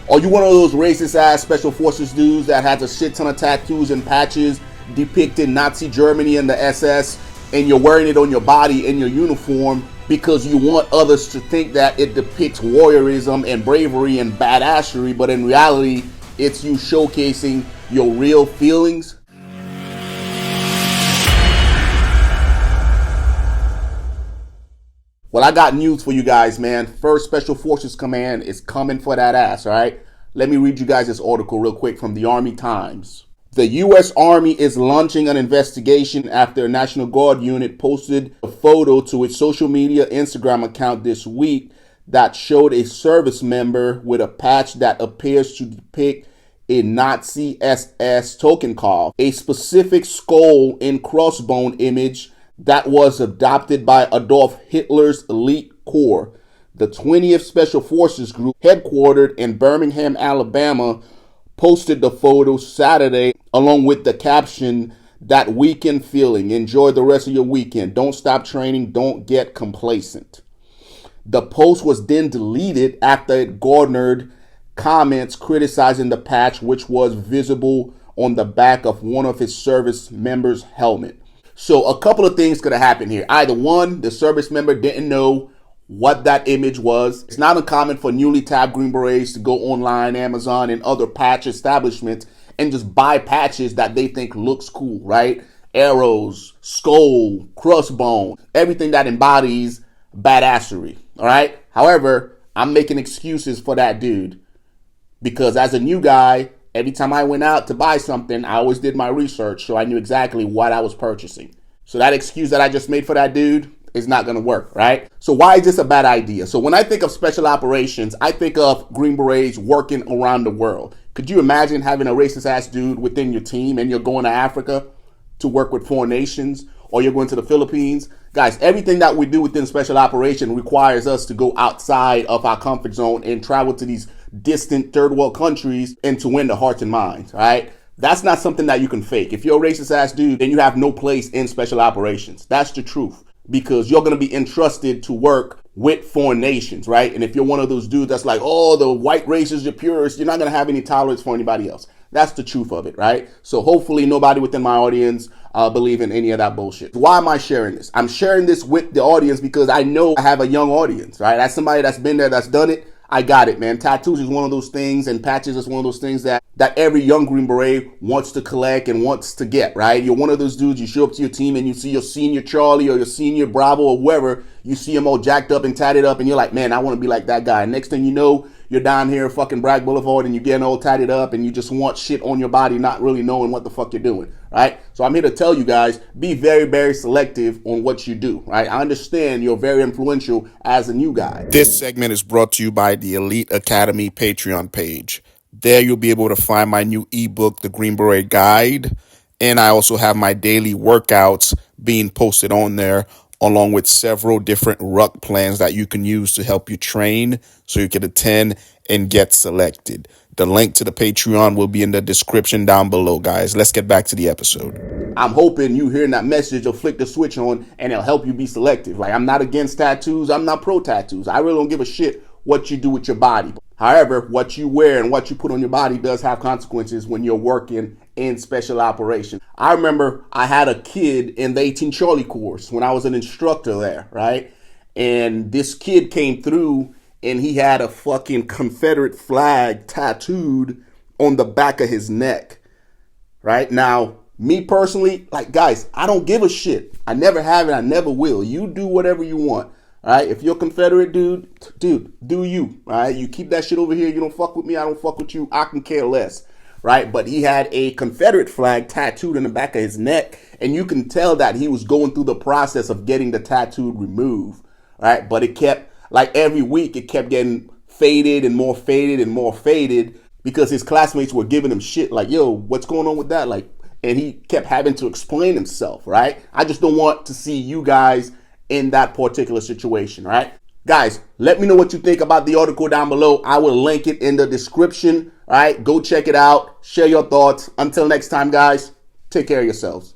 Are you one of those racist ass special forces dudes that has a shit ton of tattoos and patches depicting Nazi Germany and the SS, and you're wearing it on your body in your uniform because you want others to think that it depicts warriorism and bravery and badassery, but in reality, it's you showcasing your real feelings? Well, I got news for you guys, man. First Special Forces Command is coming for that ass, all right? Let me read you guys this article real quick from the Army Times. The U.S. Army is launching an investigation after a National Guard unit posted a photo to its social media Instagram account this week that showed a service member with a patch that appears to depict a Nazi SS token card, a specific skull and crossbone image that was adopted by Adolf Hitler's elite corps. The 20th Special Forces Group, headquartered in Birmingham, Alabama, posted the photo Saturday along with the caption, "That weekend feeling. Enjoy the rest of your weekend. Don't stop training. Don't get complacent." The post was then deleted after it garnered comments criticizing the patch, which was visible on the back of one of his service members' helmet. So a couple of things could have happened here. Either one, the service member didn't know what that image was. It's not uncommon for newly tabbed Green Berets to go online, Amazon, and other patch establishments and just buy patches that they think looks cool, right? Arrows, skull, crossbone, everything that embodies badassery, all right? However, I'm making excuses for that dude because as a new guy, every time I went out to buy something, I always did my research so I knew exactly what I was purchasing. So that excuse that I just made for that dude is not going to work, right? So why is this a bad idea? So when I think of special operations, I think of Green Berets working around the world. Could you imagine having a racist ass dude within your team and you're going to Africa to work with foreign nations, or you're going to the Philippines? Guys, everything that we do within special operation requires us to go outside of our comfort zone and travel to these distant third world countries and to win the hearts and minds, right? That's not something that you can fake. If you're a racist ass dude, then you have no place in special operations. That's the truth, because you're going to be entrusted to work with foreign nations, right? And if you're one of those dudes that's like, oh, the white race is the purest, you're not going to have any tolerance for anybody else. That's the truth of it, right? So hopefully nobody within my audience believe in any of that bullshit. Why am I sharing this? I'm sharing this with the audience because I know I have a young audience, right? As somebody that's been there, that's done it, I got it, man. Tattoos is one of those things, and patches is one of those things that every young Green Beret wants to collect and wants to get, right? You're one of those dudes, you show up to your team and you see your senior Charlie or your senior Bravo or whoever, you see him all jacked up and tatted up and you're like, man, I want to be like that guy. Next thing you know, you're down here fucking Bragg Boulevard and you're getting all tatted up and you just want shit on your body, not really knowing what the fuck you're doing, right? So I'm here to tell you guys, be very, very selective on what you do, right? I understand you're very influential as a new guy. This segment is brought to you by the Elite Academy Patreon page. There you'll be able to find my new ebook, The Green Beret Guide, and I also have my daily workouts being posted on there, along with several different ruck plans that you can use to help you train so you can attend and get selected. The link to the Patreon will be in the description down below, guys. Let's get back to the episode. I'm hoping you hearing that message will flick the switch on and it'll help you be selective. Like, I'm not against tattoos. I'm not pro tattoos. I really don't give a shit what you do with your body. However, what you wear and what you put on your body does have consequences when you're working in special operations. I remember I had a kid in the 18 Charlie course when I was an instructor there, right? And this kid came through and he had a fucking Confederate flag tattooed on the back of his neck, right? Now, me personally, like, guys, I don't give a shit. I never have it. I never will. You do whatever you want. All right, if you're a Confederate dude, do you, all right? You keep that shit over here. You don't fuck with me. I don't fuck with you. I can care less, right? But he had a Confederate flag tattooed in the back of his neck, and you can tell that he was going through the process of getting the tattoo removed, right? But it kept, like every week, it kept getting faded and more faded and more faded because his classmates were giving him shit like, yo, what's going on with that? Like, and he kept having to explain himself, right? I just don't want to see you guys in that particular situation, right? Guys, let me know what you think about the article down below. I will link it in the description, all right? Go check it out. Share your thoughts. Until next time, guys, take care of yourselves.